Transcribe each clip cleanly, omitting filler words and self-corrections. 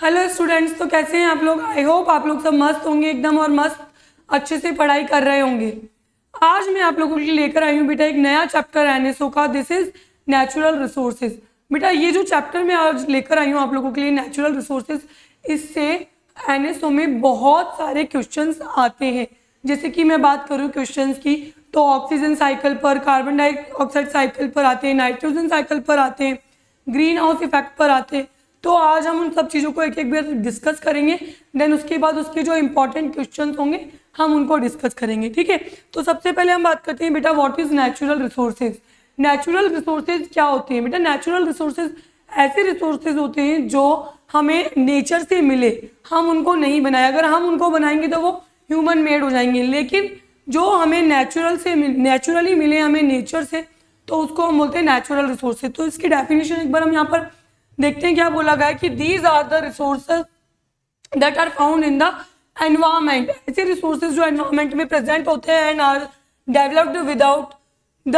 Hello students, तो कैसे हैं आप लोग। आई होप आप लोग सब मस्त होंगे एकदम और मस्त अच्छे से पढ़ाई कर रहे होंगे। आज मैं आप लोगों के लिए लेकर आई हूँ बेटा एक नया चैप्टर एनएसओ का। This is natural resources. बेटा ये जो चैप्टर मैं आज लेकर आई हूँ आप लोगों के लिए नेचुरल रिसोर्सेज, इससे एनएसओ में बहुत सारे क्वेश्चंस आते हैं। जैसे कि मैं बात करूँ क्वेश्चंस की, तो ऑक्सीजन साइकिल पर, कार्बन डाइऑक्साइड साइकिल पर आते हैं, नाइट्रोजन साइकिल पर आते हैं, ग्रीन हाउस इफेक्ट पर आते हैं। तो आज हम उन सब चीज़ों को एक एक बार डिस्कस करेंगे। देन उसके बाद उसके जो इंपॉर्टेंट क्वेश्चंस होंगे हम उनको डिस्कस करेंगे। ठीक है, तो सबसे पहले हम बात करते हैं बेटा what is natural resources. Natural resources क्या होते हैं बेटा। नेचुरल रिसोर्सेज ऐसे रिसोर्सेज होते हैं जो हमें नेचर से मिले, हम उनको नहीं बनाए। अगर हम उनको बनाएंगे तो वो ह्यूमन मेड हो जाएंगे, लेकिन जो हमें नेचुरली मिले हमें नेचर से, तो उसको हम बोलते हैं नेचुरल रिसोर्सेज। तो इसकी डेफिनेशन एक बार हम यहाँ पर देखते हैं। क्या बोला गया है कि these are the resources that are found in the environment. ऐसे रिसोर्सेज जो एनवायरमेंट में प्रेजेंट होते हैं and are developed without the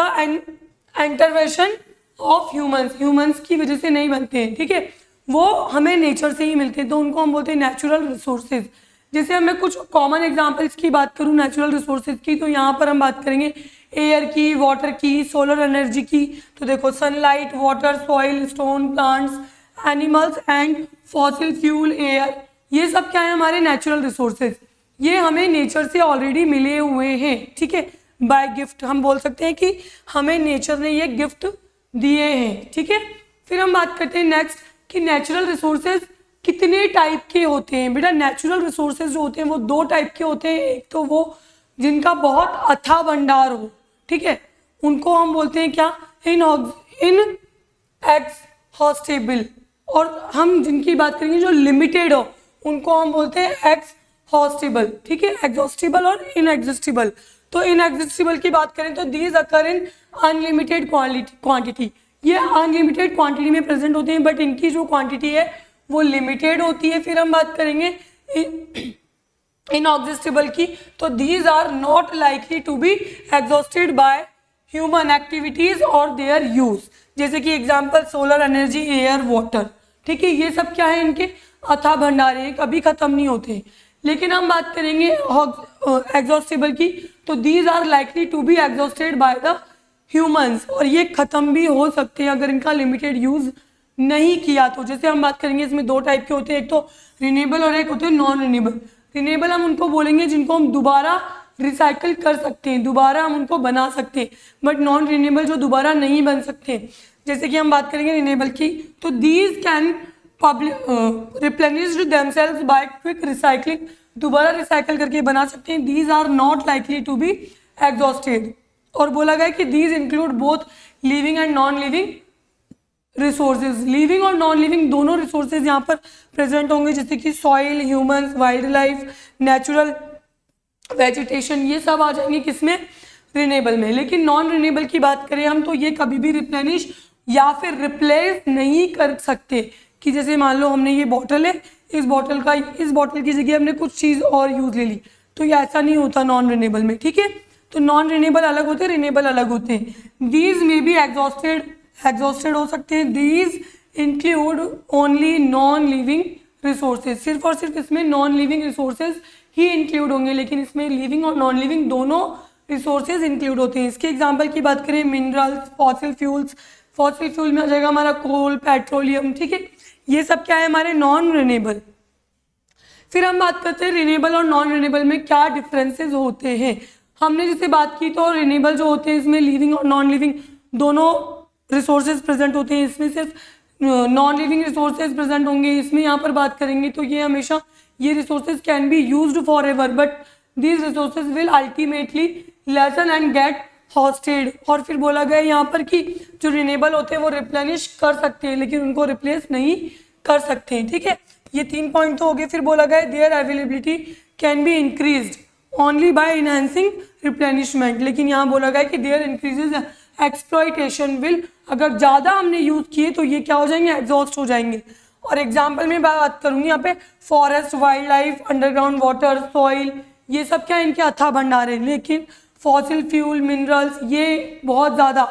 intervention of humans की वजह से नहीं बनते हैं। ठीक है, वो हमें नेचर से ही मिलते हैं, तो उनको हम बोलते हैं नेचुरल रिसोर्सेज। जैसे मैं कुछ कॉमन एग्जांपल्स की बात करूं नेचुरल रिसोर्सेज की, तो यहाँ पर हम बात करेंगे एयर की, वाटर की, सोलर एनर्जी की। तो देखो sunlight, water, soil, stone, plants, animals and fossil fuel, air, ये सब क्या है हमारे नेचुरल रिसोर्सेज। ये हमें नेचर से ऑलरेडी मिले हुए हैं। ठीक है, बाय गिफ्ट हम बोल सकते हैं कि हमें नेचर ने ये गिफ्ट दिए हैं। ठीक है, फिर हम बात करते हैं नेक्स्ट कि नेचुरल रिसोर्सेज कितने टाइप के होते हैं। बेटा नेचुरल रिसोर्सेज जो होते हैं वो दो टाइप के होते हैं। एक तो वो जिनका बहुत अथाह भंडार हो, ठीक है, उनको हम बोलते हैं क्या, इन एक्सहॉस्टेबल। और हम जिनकी बात करेंगे जो लिमिटेड हो, उनको हम बोलते हैं एक्सहॉस्टेबल। ठीक है, एग्जॉस्टेबल और इनएग्जिस्टेबल। तो इनएग्जिस्टेबल की बात करें तो these occur in unlimited quantity. ये अनलिमिटेड क्वांटिटी में प्रेजेंट होते हैं, बट इनकी जो क्वांटिटी है वो लिमिटेड होती है। फिर हम बात करेंगे इनएग्जिस्टेबल की, तो these are not likely to be exhausted by human activities और देयर यूज। जैसे कि example solar energy, air, water. ठीक है, ये सब क्या है, इनके अथाह भंडार है, कभी खत्म नहीं होते। लेकिन हम बात करेंगे एग्जॉस्टेबल की, तो these are likely to be exhausted by the humans, और ये खत्म भी हो सकते हैं अगर इनका लिमिटेड यूज नहीं किया तो। जैसे हम बात करेंगे इसमें दो टाइप के होते हैं, एक तो रिन्यूएबल और एक होते हैं नॉन रिन्यूएबल। रिन्यूएबल हम उनको बोलेंगे जिनको हम दोबारा रिसाइकिल कर सकते हैं, दोबारा हम उनको बना सकते हैं, बट नॉन रिन्यूएबल जो दोबारा नहीं बन सकते। जैसे कि हम बात करेंगे रिन्यूएबल की, तो these can replenished themselves by quick recycling, दोबारा रिसाइकिल करके बना सकते हैं। These are not likely to be exhausted. और बोला गया कि these include both living and non living resources. Living और नॉन लिविंग दोनों रिसोर्सेज यहाँ पर प्रेजेंट होंगे, जैसे कि soil, humans, wild life, natural vegetation, ये सब आ जाएंगे किसमें, रिन्यूएबल में। लेकिन नॉन रिन्यूएबल की बात करें हम, तो ये कभी भी रिप्लेनिश या फिर रिप्लेस नहीं कर सकते। कि जैसे मान लो हमने ये बॉटल है, इस बॉटल की जगह हमने कुछ चीज़ और यूज ले ली, तो ये ऐसा नहीं होता नॉन रिन्यूएबल में। ठीक है, तो नॉन रिन्यूएबल अलग होते हैं, रिन्यूएबल अलग होते हैं। दीज में भी एग्जॉस्टेड हो सकते हैं। These include only non living resources, सिर्फ और सिर्फ इसमें नॉन लिविंग रिसोर्सेज ही इंक्लूड होंगे, लेकिन इसमें लिविंग और नॉन लिविंग दोनों रिसोर्सेज इंक्लूड होते हैं। इसके एग्जांपल की बात करें minerals, fossil fuels, fossil fuel में आ जाएगा हमारा कोल, पेट्रोलियम। ठीक है, ये सब क्या है हमारे नॉन रिन्यूएबल। फिर हम बात करते हैं रिन्यूएबल और नॉन रिन्यूएबल में क्या डिफरेंसेस होते हैं। हमने जैसे बात की तो रिन्यूएबल जो होते हैं इसमें लिविंग और नॉन लिविंग दोनों रिसोर्सेज प्रेजेंट होते हैं। इसमें सिर्फ नॉन लिविंग रिसोर्सेज प्रेजेंट होंगे। इसमें यहाँ पर बात करेंगे तो ये हमेशा ये resources can be used for ever, but these resources will ultimately lessen and get exhausted. और फिर बोला गया यहाँ पर कि जो रिन्यूएबल होते हैं वो रिप्लेनिश कर सकते हैं, लेकिन उनको रिप्लेस नहीं कर सकते हैं। ठीक है, ये 3 पॉइंट तो हो गए। फिर बोला गया their availability can be increased only by enhancing replenishment, लेकिन यहाँ बोला गया कि देयर इंक्रीजेज एक्सप्लॉयटेशन विल, अगर ज़्यादा हमने यूज़ किए तो ये क्या हो जाएंगे, एग्जॉस्ट हो जाएंगे। और एग्जाम्पल में बात करूँगी यहाँ पे forest, wild life, underground water, soil, ये सब क्या इनके अथाह भंडार है। लेकिन फॉसिल फ्यूल, मिनरल्स, ये बहुत ज़्यादा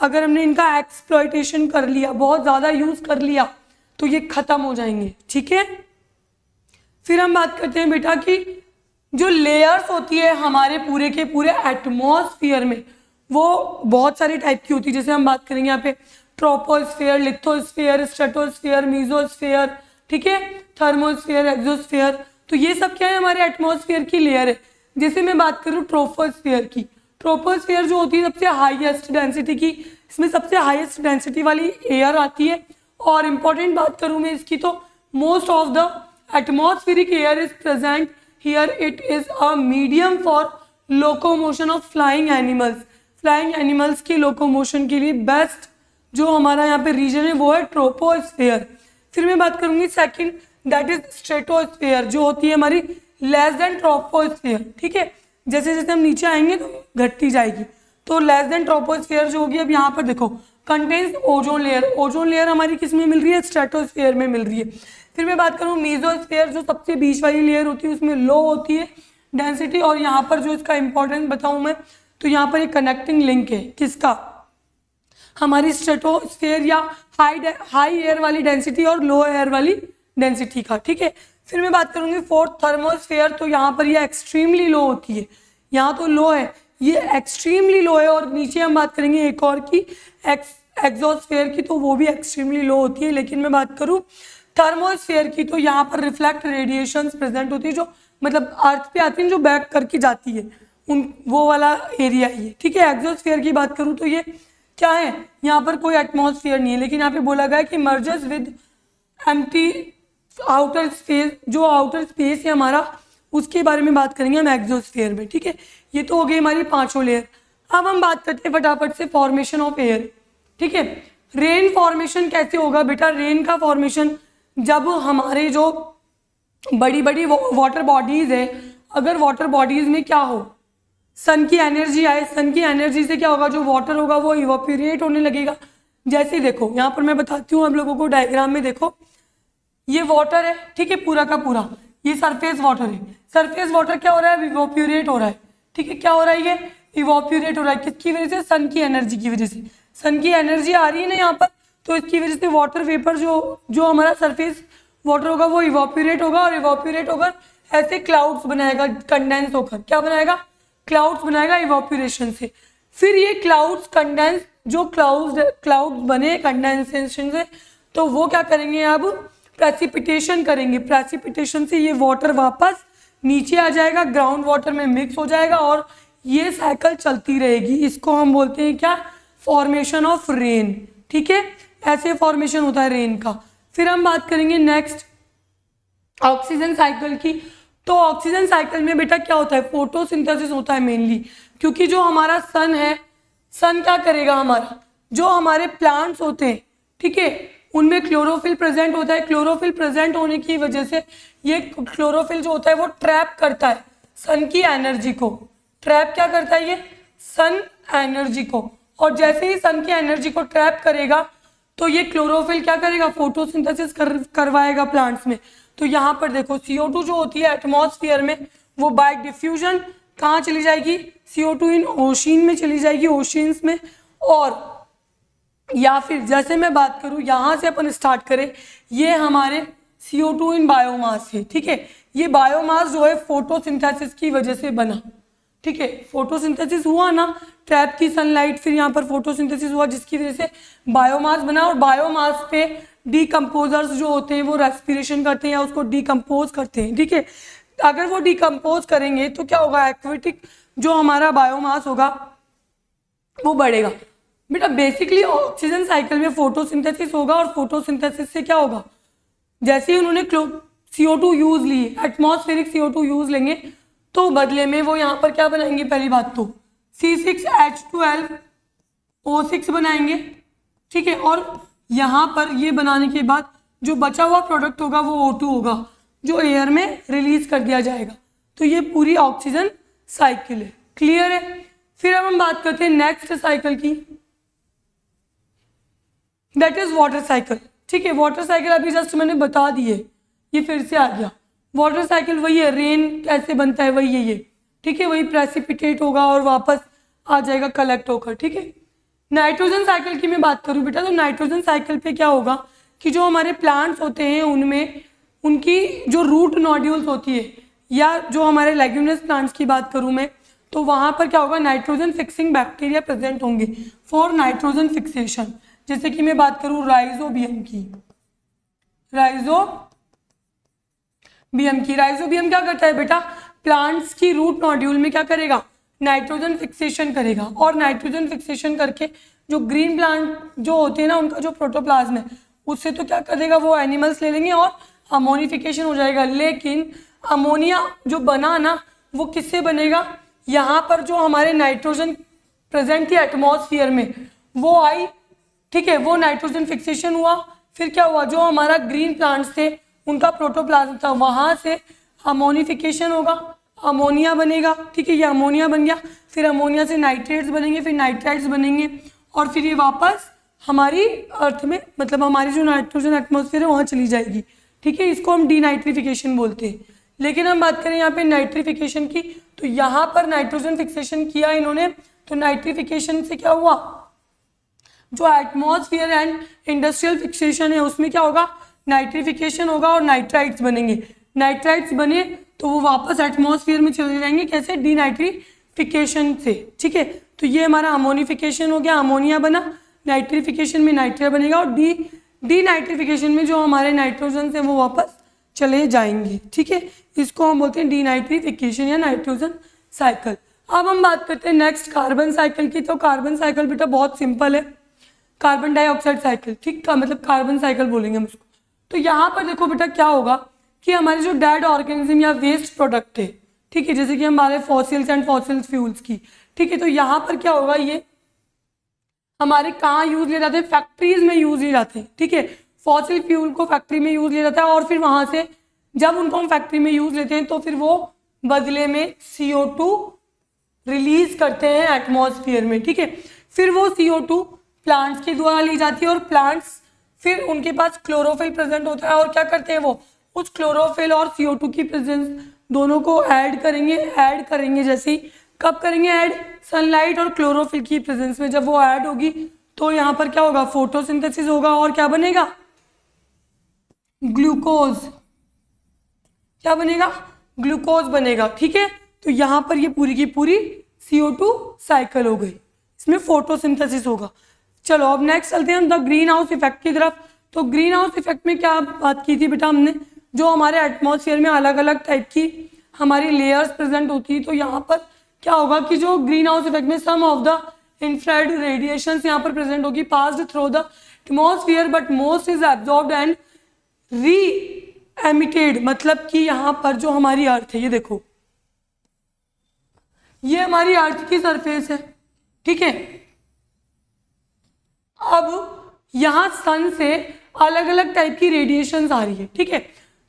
अगर हमने इनका एक्सप्लॉयटेशन कर लिया, बहुत ज़्यादा यूज़ कर लिया, तो ये ख़त्म हो जाएंगे। ठीक है, फिर हम बात करते हैं बेटा कि जो लेयर्स होती है हमारे पूरे के पूरे एटमॉस्फेयर में, वो बहुत सारी टाइप की होती है। जैसे हम बात करेंगे यहाँ पे ट्रोपोस्फेयर, लिथोस्फेयर, स्ट्रेटोस्फेयर, मीजोस्फेयर, ठीक है, थर्मोस्फेयर, एक्सोस्फेयर। तो ये सब क्या है, हमारे एटमॉस्फेयर की लेयर है। जैसे मैं बात करूँ ट्रोपोस्फेयर की, ट्रोपोस्फेयर जो होती है सबसे हाईएस्ट डेंसिटी की, इसमें सबसे हाईएस्ट डेंसिटी वाली एयर आती है। और इम्पॉर्टेंट बात करूँ मैं इसकी, तो most of the atmospheric air is present here, it is a medium for locomotion of flying animals. Flying animals की लोकोमोशन के लिए बेस्ट जो हमारा यहाँ पे रीजन है वो है ट्रोपोस्फेयर। फिर मैं बात करूंगी सेकंड, दैट इज स्ट्रेटोस्फेयर, जो होती है हमारी लेस देन ट्रोपोस्फेयर, ठीक है। जैसे जैसे हम नीचे आएंगे तो घटती जाएगी। तो लेस देन ट्रोपोस्फेयर जो होगी, अब यहाँ पर देखो, contains ozone layer. Ozone layer हमारी किस में मिल रही है, स्ट्रेटोस्फेयर में मिल रही है। फिर मैं बात करूँ मीजोस्फेयर, जो सबसे बीच वाली लेयर होती है उसमें लो होती है डेंसिटी। और यहाँ पर जो इसका इंपॉर्टेंस बताऊँ मैं, तो यहाँ पर एक कनेक्टिंग लिंक है, किसका, हमारी स्ट्रेटोस्फेयर या हाई एयर वाली डेंसिटी और लो एयर वाली डेंसिटी का, ठीक है। फिर मैं बात करूंगी फोर्थ, थर्मोस्फेयर। तो यहाँ पर ये एक्सट्रीमली लो होती है, यहाँ तो लो है, ये एक्सट्रीमली लो है। और नीचे हम बात करेंगे एक और की, एक्सोस्फेयर की, तो वो भी एक्सट्रीमली लो होती है। लेकिन मैं बात करूँ थर्मोस्फेयर की, तो यहाँ पर रिफ्लेक्ट रेडिएशंस प्रेजेंट होती है, जो मतलब अर्थ पे आती है, जो बैक करके जाती है, उन वो वाला एरिया ये, ठीक है। एक्सोस्फेयर की बात करूँ तो ये क्या है, यहाँ पर कोई एटमॉस्फेयर नहीं है, लेकिन यहाँ पे बोला गया है कि merges with empty outer space, जो आउटर स्पेस है हमारा, उसके बारे में बात करेंगे हम एक्सोस्फेयर में, ठीक है। ये तो हो गई हमारी पांचों लेयर। अब हम बात करते हैं फटाफट से फॉर्मेशन ऑफ एयर, ठीक है। रेन फॉर्मेशन कैसे होगा बेटा, रेन का फॉर्मेशन जब हमारे जो बड़ी बड़ी वाटर बॉडीज है, अगर वाटर बॉडीज में क्या हो, सन की एनर्जी आए, सन की एनर्जी से क्या होगा, जो वाटर होगा वो इवापोरेट होने लगेगा। जैसे देखो यहाँ पर मैं बताती हूँ आप लोगों को, डायग्राम में देखो, ये वाटर है, ठीक है, पूरा का पूरा, ये सरफेस वाटर है। सरफेस वाटर क्या हो रहा है, इवापोरेट हो रहा है, ठीक है। क्या हो रहा है, ये इवापोरेट हो रहा है, किसकी वजह से, सन की एनर्जी की वजह से। सन की एनर्जी आ रही है ना यहाँ पर, तो इसकी वजह से वाटर वेपर जो हमारा सरफेस वाटर होगा वो इवापोरेट होगा, और इवापोरेट होकर ऐसे क्लाउड्स बनाएगा, कंडेंस होकर क्या बनाएगा, क्लाउड्स बनाएगा इवापोरेशन से। फिर ये क्लाउड्स कंडेंस, जो क्लाउड्स बने कंडेंसेशन से, तो वो क्या करेंगे, अब प्रेसिपिटेशन करेंगे। प्रेसिपिटेशन से ये वाटर वापस नीचे आ जाएगा, ग्राउंड वाटर में मिक्स हो जाएगा, और ये साइकिल चलती रहेगी। इसको हम बोलते हैं क्या, फॉर्मेशन ऑफ रेन, ठीक है। ऐसे फॉर्मेशन होता है रेन का। फिर हम बात करेंगे नेक्स्ट ऑक्सीजन साइकिल की। तो ऑक्सीजन साइकिल में बेटा क्या होता है, फोटोसिंथेसिस होता है मेनली, क्योंकि जो हमारा सन है, सन क्या करेगा, हमारा जो हमारे प्लांट्स होते हैं, ठीक है, उनमें क्लोरोफिल प्रेजेंट होता है। क्लोरोफिल प्रेजेंट होने की वजह से ये क्लोरोफिल जो होता है वो ट्रैप करता है सन की एनर्जी को। ट्रैप क्या करता है, ये सन एनर्जी को। और जैसे ही सन की एनर्जी को ट्रैप करेगा, तो ये क्लोरोफिल क्या करेगा, फोटोसिंथेसिस करवाएगा प्लांट्स में। तो यहाँ पर देखो CO2 जो होती है एटमॉस्फेयर में, वो बाय डिफ्यूजन कहाँ चली जाएगी, CO2 इन ओशियन में चली जाएगी, ओशियंस में। और या फिर जैसे मैं बात करूँ, यहाँ से अपन स्टार्ट करें, ये हमारे CO2 इन बायोमास है, ठीक है। ये बायोमास जो है फोटोसिंथेसिस की वजह से बना, ठीक है। फोटोसिंथेसिस हुआ ना, ट्रैप की सनलाइट, फिर यहाँ पर फोटोसिंथेसिस हुआ, जिसकी वजह से बायोमास बना। और बायोमास पे डीकम्पोजर्स जो होते हैं वो रेस्पिरेशन करते हैं या उसको डीकम्पोज करते हैं, ठीक है। अगर वो डीकम्पोज करेंगे तो क्या होगा, एक्वेटिक जो हमारा बायोमास होगा वो बढ़ेगा। बेटा बेसिकली ऑक्सीजन साइकिल में फोटोसिंथेसिस होगा, और फोटोसिंथेसिस से क्या होगा, जैसे ही उन्होंने CO2 यूज ली, एटमॉस्फेरिक CO2 यूज लेंगे, तो बदले में वो यहाँ पर क्या बनाएंगे, पहली बात तो C6H12O6 बनाएंगे, ठीक है। और यहाँ पर ये बनाने के बाद जो बचा हुआ प्रोडक्ट होगा वो O2 होगा, जो एयर में रिलीज कर दिया जाएगा। तो ये पूरी ऑक्सीजन साइकिल है, क्लियर है। फिर अब हम बात करते हैं नेक्स्ट साइकिल की, दैट इज वाटर साइकिल, ठीक है। वाटर साइकिल अभी जस्ट मैंने बता दी है, ये फिर से आ गया। वाटर साइकिल वही है, रेन कैसे बनता है वही है ये, ठीक है। वही प्रेसिपिटेट होगा और वापस आ जाएगा कलेक्ट होकर, ठीक है। नाइट्रोजन साइकिल की मैं बात करूँ बेटा, तो नाइट्रोजन साइकिल पे क्या होगा कि जो हमारे प्लांट्स होते हैं उनकी जो रूट नोड्यूल्स होती है, या जो हमारे लेग्यूमिनस प्लांट्स की बात करूं मैं, तो वहां पर क्या होगा, नाइट्रोजन फिक्सिंग बैक्टीरिया प्रेजेंट होंगे फॉर नाइट्रोजन फिक्सेशन। जैसे कि मैं बात करूं राइजोबियम की, राइजोबियम क्या करता है बेटा, प्लांट्स की रूट नोड्यूल में क्या करेगा, नाइट्रोजन फिक्सेशन करेगा, और नाइट्रोजन फिक्सेशन करके जो ग्रीन प्लांट जो होते हैं ना, उनका जो प्रोटोप्लाज्म है उससे तो क्या करेगा, वो एनिमल्स ले लेंगे और अमोनिफिकेशन हो जाएगा। लेकिन अमोनिया जो बना ना, वो किससे बनेगा, यहाँ पर जो हमारे नाइट्रोजन प्रेजेंट थी एटमॉस्फेयर में वो आई, ठीक है, वो नाइट्रोजन फिक्सेशन हुआ, फिर क्या हुआ, जो हमारा ग्रीन प्लांट्स थे उनका प्रोटोप्लाज्म था, वहां से अमोनिफिकेशन होगा, अमोनिया बनेगा, ठीक है, ये अमोनिया बन गया, फिर अमोनिया से नाइट्रेट्स बनेंगे, फिर नाइट्राइट्स बनेंगे, और फिर ये वापस हमारी अर्थ में, मतलब हमारी जो नाइट्रोजन एटमॉस्फेयर है वहाँ चली जाएगी, ठीक है, इसको हम डीनाइट्रिफिकेशन बोलते हैं। लेकिन हम बात करें यहाँ पे नाइट्रिफिकेशन की, तो यहाँ पर नाइट्रोजन फिक्सेशन किया इन्होंने, तो नाइट्रिफिकेशन से क्या हुआ, जो एटमॉस्फेयर एंड इंडस्ट्रियल फिक्सेशन है उसमें क्या होगा, नाइट्रिफिकेशन होगा और नाइट्राइट्स बनेंगे, नाइट्राइट्स बने तो वो वापस एटमॉस्फेयर में चले जाएंगे, कैसे, डीनाइट्रिफिकेशन से, ठीक है। तो ये हमारा अमोनिफिकेशन हो गया, अमोनिया बना, नाइट्रिफिकेशन में नाइट्रिया बनेगा, और डीनाइट्रिफिकेशन में जो हमारे नाइट्रोजन है वो वापस चले जाएंगे, ठीक है। इसको हम बोलते हैं डीनाइट्रिफिकेशन या नाइट्रोजन साइकिल। अब हम बात करते हैं नेक्स्ट कार्बन साइकिल की। तो कार्बन साइकिल बेटा बहुत सिंपल है, कार्बन डाइऑक्साइड साइकिल, ठीक का मतलब कार्बन साइकिल बोलेंगे हम उसको। तो यहाँ पर देखो बेटा क्या होगा कि हमारे जो डेड ऑर्गेनिज्म या वेस्ट प्रोडक्ट है, ठीक है, जैसे कि हमारे फॉसिल्स एंड फॉसिल फ्यूल्स की, ठीक है, तो यहाँ पर क्या होगा, ये हमारे कहाँ यूज ले जाते हैं, फैक्ट्रीज में यूज ले जाते हैं, ठीक है, फॉसिल फ्यूल को फैक्ट्री में यूज ले जाता है, और फिर वहां से जब उनको हम फैक्ट्री में यूज लेते हैं तो फिर वो बदले में CO2 रिलीज करते हैं एटमॉस्फेयर में, ठीक है। फिर वो CO2 प्लांट्स के द्वारा ली जाती है, और प्लांट्स फिर उनके पास क्लोरोफिल प्रेजेंट होता है, और क्या करते हैं वो उस क्लोरोफिल और CO2 की प्रेजेंस दोनों को ऐड करेंगे जैसे ही, कब करेंगे ऐड, सनलाइट और क्लोरोफिल की प्रेजेंस में। जब वो ऐड होगी तो यहाँ पर क्या होगा, फोटोसिंथेसिस होगा, और क्या बनेगा, ग्लूकोज, क्या बनेगा, ग्लूकोज बनेगा, ठीक है। तो यहाँ पर ये पूरी की पूरी CO2 साइकिल हो गई, इसमें फोटोसिंथेसिस होगा। चलो अब नेक्स्ट चलते हैं हम द ग्रीन हाउस इफेक्ट की तरफ। तो ग्रीन हाउस इफेक्ट में क्या बात की थी बेटा हमने, जो हमारे एटमॉस्फेयर में अलग अलग टाइप की हमारी लेयर्स प्रेजेंट होती है, तो यहाँ पर क्या होगा कि जो ग्रीन हाउस इफेक्ट में सम ऑफ द इंफ्रारेड रेडिएशंस यहाँ पर प्रेजेंट होगी passed through the atmosphere, but most is absorbed and re emitted. मतलब कि यहाँ पर जो हमारी अर्थ है, ये देखो, ये हमारी अर्थ की सरफेस है, ठीक है। अब यहाँ सन से अलग अलग टाइप की रेडिएशंस आ रही है, ठीक है।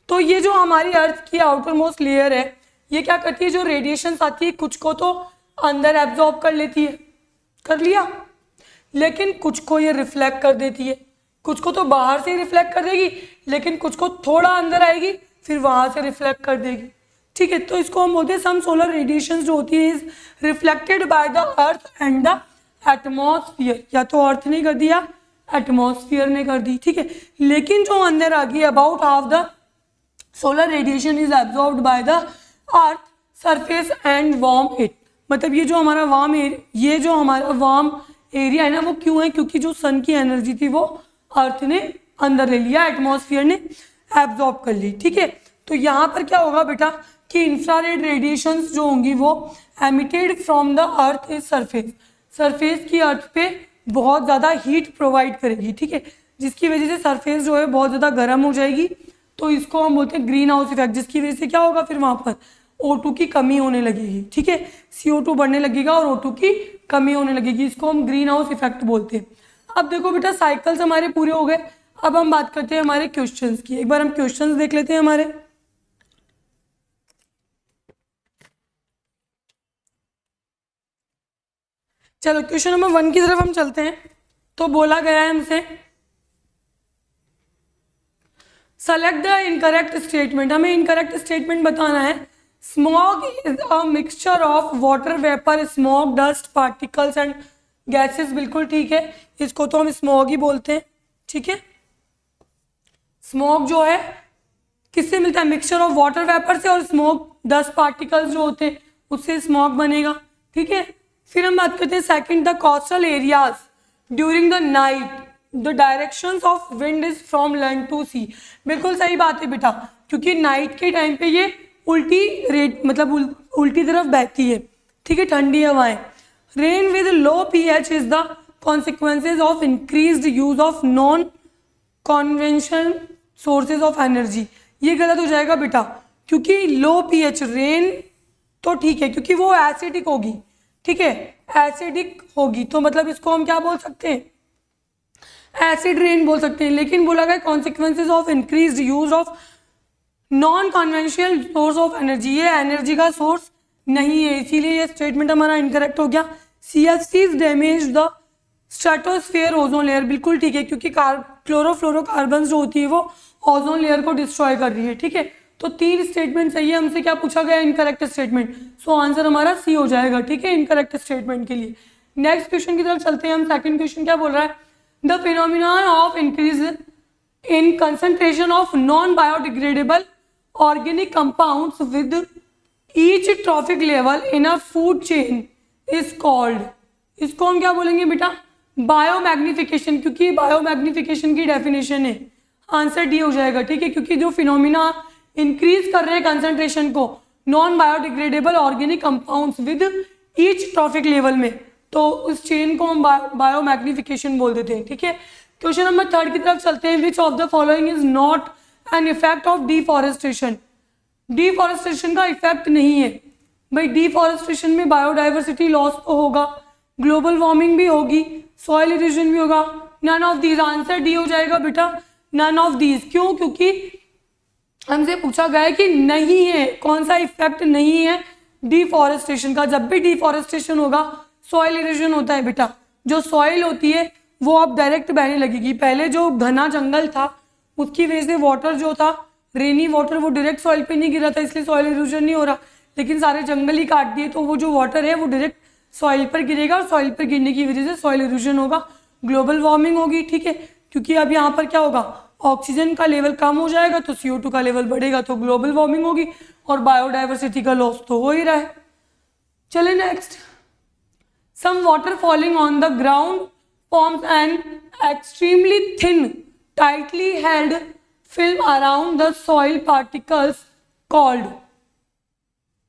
तो ये जो हमारी अर्थ की आउटर मोस्ट लेयर है, ये क्या करती है, जो रेडिएशंस आती है कुछ को तो अंदर एब्जॉर्ब कर लेती है, कर लिया, लेकिन कुछ को ये रिफ्लेक्ट कर देती है, कुछ को तो बाहर से ही रिफ्लेक्ट कर देगी, लेकिन कुछ को थोड़ा अंदर आएगी फिर वहां से रिफ्लेक्ट कर देगी, ठीक है। तो इसको हम बोलते हैं सम सोलर रेडिएशंस जो होती है is reflected by the earth and the atmosphere. या तो अर्थ ने कर दिया, एटमॉस्फेयर ने कर दी, ठीक है। लेकिन जो अंदर आ गई, about half the solar radiation is absorbed by the earth surface and warm it. मतलब ये जो हमारा वार्म एरिया है ना, वो क्यों है, क्योंकि जो सन की एनर्जी थी वो अर्थ ने अंदर ले लिया, एटमॉस्फेयर ने एब्जॉर्ब कर ली, ठीक है। तो यहाँ पर क्या होगा बेटा कि इंफ्रारेड रेडिएशंस जो होंगी वो emitted from the earth is surface की अर्थ पे बहुत ज़्यादा हीट प्रोवाइड करेगी, ठीक है, जिसकी वजह से सरफेस जो है बहुत ज़्यादा गर्म हो जाएगी। तो इसको हम बोलते हैं ग्रीन हाउस इफेक्ट, जिसकी वजह से क्या होगा, फिर वहाँ पर O2 की कमी होने लगेगी, ठीक है, CO2 बढ़ने लगेगा और O2 की कमी होने लगेगी, इसको हम ग्रीन हाउस इफेक्ट बोलते हैं। अब देखो बेटा साइकिल्स हमारे पूरे हो गए, अब हम बात करते हैं हमारे क्वेश्चंस की। एक बार हम क्वेश्चंस देख लेते हैं हमारे। चलो क्वेश्चन नंबर 1 की तरफ हम चलते हैं। तो बोला गया है हमसे सेलेक्ट द इनकरेक्ट स्टेटमेंट, हमें इनकरेक्ट स्टेटमेंट बताना है। Smog is a mixture of water vapour, smoke, dust, particles and gases, बिल्कुल ठीक है, इसको तो हम स्मॉग ही बोलते हैं, ठीक है। स्मॉग जो है किससे मिलता है? मिक्सचर ऑफ वाटर वेपर से और स्मोक डस्ट पार्टिकल्स जो होते हैं उससे स्मोक बनेगा, ठीक है। फिर हम बात करते हैं second, the coastal areas during the night the directions of wind is from land to sea. बिल्कुल सही बात है बेटा, क्योंकि नाइट के टाइम पे ये उल्टी रेट मतलब उल्टी तरफ बहती है, ठीक है, ठंडी हवाएं। Rain with low pH is the consequences of increased use of non conventional sources of energy. ये गलत हो जाएगा बेटा, क्योंकि लो पीएच रेन तो ठीक है क्योंकि वो एसिडिक होगी, ठीक है, एसिडिक होगी, तो मतलब इसको हम क्या बोल सकते हैं? एसिड रेन बोल सकते हैं। लेकिन बोला गया consequences of increased use of non conventional source of energy, ये एनर्जी का सोर्स नहीं है, इसीलिए ये स्टेटमेंट हमारा इनकरेक्ट हो गया। CFCs damage the stratosphere ozone layer, बिल्कुल ठीक है, क्योंकि क्लोरोफ्लोरोकार्बन जो होती है वो ओजोन लेयर को डिस्ट्रॉय कर रही है, ठीक है। तो 3 स्टेटमेंट सही है। हमसे क्या पूछा गया? इनकरेक्ट स्टेटमेंट, सो आंसर हमारा सी हो जाएगा, ठीक है, इनकरेक्ट स्टेटमेंट के लिए। नेक्स्ट क्वेश्चन की तरफ चलते हैं हम। सेकंड क्वेश्चन क्या बोल रहा है? The phenomenon of increase in concentration of non biodegradable organic compounds with each trophic level in a food chain is called, इसको हम क्या बोलेंगे बेटा? बायोमैग्निफिकेशन, क्योंकि बायोमैग्निफिकेशन की डेफिनेशन है, आंसर डी हो जाएगा, ठीक है, क्योंकि जो फिनोमिना इंक्रीज कर रहे हैं कंसंट्रेशन को non biodegradable organic compounds with each trophic level में, तो उस चेन को हम बायोमैग्निफिकेशन बोल देते हैं, ठीक है। क्वेश्चन नंबर 3 की तरफ चलते हैं। विच of the following is not an effect of deforestation? Deforestation का इफेक्ट नहीं है भाई, डिफॉरेस्टेशन में बायोडाइवर्सिटी लॉस तो होगा, ग्लोबल वार्मिंग भी होगी, सॉइल इरोजन भी होगा, none of these, answer D हो जाएगा बेटा, नन ऑफ दीज। क्यों? क्योंकि हमसे पूछा गया है कि नहीं है, कौन सा इफेक्ट नहीं है डिफॉरेस्टेशन का। जब भी डिफॉरेस्टेशन होगा सॉइल इरोजन होता है बेटा, जो सॉइल होती है वो अब डायरेक्ट बहने लगेगी। पहले जो घना जंगल था उसकी वजह से वाटर जो था, रेनी वाटर, वो डायरेक्ट सॉइल पे नहीं गिरा था, इसलिए सॉइल इरोजन नहीं हो रहा। लेकिन सारे जंगल ही काट दिए तो वो जो वाटर है वो डायरेक्ट सॉइल पर गिरेगा और सॉइल पर गिरने की वजह से सॉइल इरोजन होगा, ग्लोबल वार्मिंग होगी, ठीक है। क्योंकि अब यहाँ पर क्या होगा? ऑक्सीजन का लेवल कम हो जाएगा तो CO2 का लेवल बढ़ेगा, तो ग्लोबल वार्मिंग होगी और बायोडाइवर्सिटी का लॉस तो हो ही रहा है। चले next. Some water falling on the ground forms an extremely thin tightly held film around the soil particles called,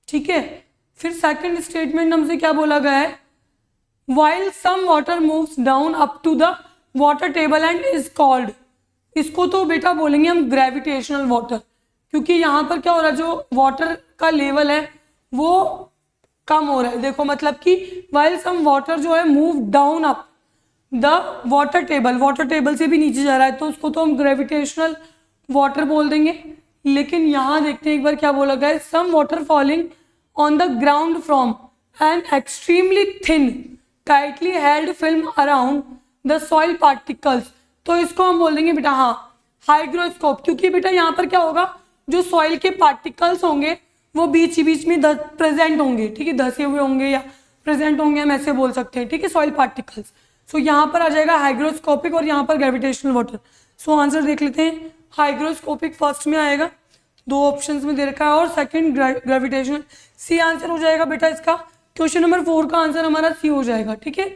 ठीक है। फिर सेकंड स्टेटमेंट हमसे क्या बोला गया है? While some water moves down up to the water table and is called, इसको तो बेटा बोलेंगे हम ग्रेविटेशनल वाटर, क्योंकि यहाँ पर क्या हो रहा है? जो वाटर का लेवल है वो कम हो रहा है। देखो मतलब कि वाइल सम वाटर जो है move down up the water table से भी नीचे जा रहा है, तो उसको तो हम ग्रेविटेशनल वाटर बोल देंगे। लेकिन यहाँ देखते हैं एक बार क्या बोला गया है? Some water falling on the ground from an extremely thin tightly held film around the soil particles, तो इसको हम बोल देंगे बेटा हाँ हाइग्रोस्कोप, क्योंकि बेटा यहाँ पर क्या होगा? जो सॉइल के पार्टिकल्स होंगे वो बीच बीच में प्रेजेंट होंगे, ठीक है, धसे हुए होंगे या प्रेजेंट होंगे, हम ऐसे बोल सकते हैं, ठीक है, सॉइल पार्टिकल्स। सो यहाँ पर आ जाएगा हाइग्रोस्कोपिक और यहाँ पर ग्रेविटेशनल वाटर। सो आंसर देख लेते हैं। हाइग्रोस्कोपिक फर्स्ट में आएगा, 2 ऑप्शंस में दे रखा है, और सेकंड ग्रेविटेशनल, सी आंसर हो जाएगा बेटा इसका। क्वेश्चन नंबर 4 का आंसर हमारा सी हो जाएगा, ठीक है।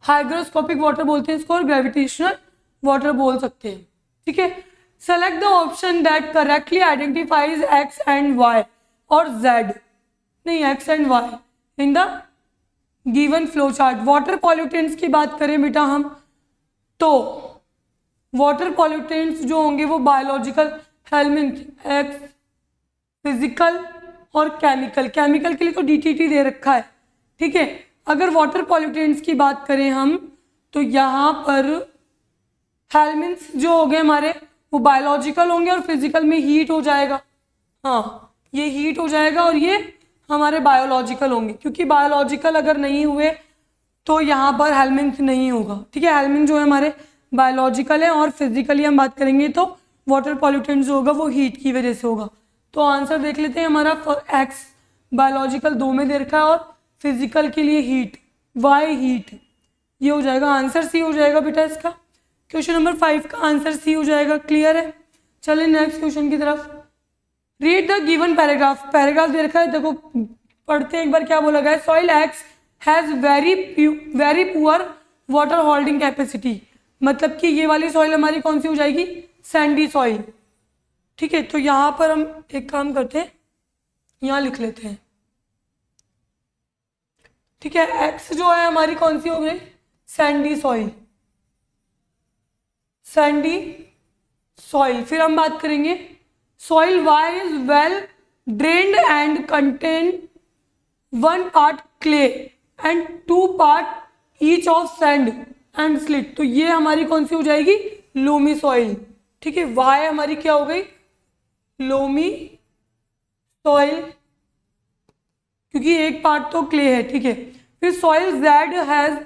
हाइग्रोस्कोपिक वाटर बोलते हैं इसको और ग्रेविटेशनल वाटर बोल सकते हैं, ठीक है। Select the option that correctly identifies X and Y और जेड, नहीं X and Y in the given flow chart. Water pollutants की बात करें बेटा हम, तो वाटर पॉल्यूटेंट्स जो होंगे वो बायोलॉजिकल, हेलमिंथ एक्स, फिजिकल और केमिकल। केमिकल के लिए तो DTT दे रखा है, ठीक है। अगर वाटर पॉल्यूटेंट्स की बात करें हम, तो यहाँ पर हेलमिंथ्स जो हो गए हमारे वो बायोलॉजिकल होंगे और फिजिकल में हीट हो जाएगा, हाँ ये हीट हो जाएगा, और ये हमारे बायोलॉजिकल होंगे, क्योंकि बायोलॉजिकल अगर नहीं हुए तो यहाँ पर हेलमिंथ नहीं होगा, ठीक है। हेलमिंथ जो है हमारे बायोलॉजिकल है, और फिजिकली हम बात करेंगे तो वाटर पॉल्यूटेंट जो होगा वो हीट की वजह से होगा। तो आंसर देख लेते हैं हमारा एक्स बायोलॉजिकल 2 में दे रखा है और फिजिकल के लिए हीट, वाई हीट, ये हो जाएगा आंसर सी हो जाएगा बेटा इसका। क्वेश्चन नंबर 5 का आंसर सी हो जाएगा, क्लियर है। चलिए नेक्स्ट क्वेश्चन की तरफ। Read the given paragraph. Paragraph दे रखा है, देखो पढ़ते एक बार क्या बोला गया है। Soil x has very poor water holding capacity, मतलब कि ये वाली सॉइल हमारी कौन सी हो जाएगी, सैंडी सॉइल। ठीक है, तो यहाँ पर हम एक काम करते हैं, यहाँ लिख लेते हैं। ठीक है, एक्स जो है हमारी कौन सी हो गई, सैंडी सॉइल, सैंडी सॉइल। फिर हम बात करेंगे soil Y is well drained and contain 1 part clay and 2 part each of sand and silt. तो ये हमारी कौन सी हो जाएगी, लोमी सॉइल। ठीक है, वाई हमारी क्या हो गई, लोमी सॉइल, क्योंकि एक पार्ट तो क्ले है। ठीक है, फिर soil Z has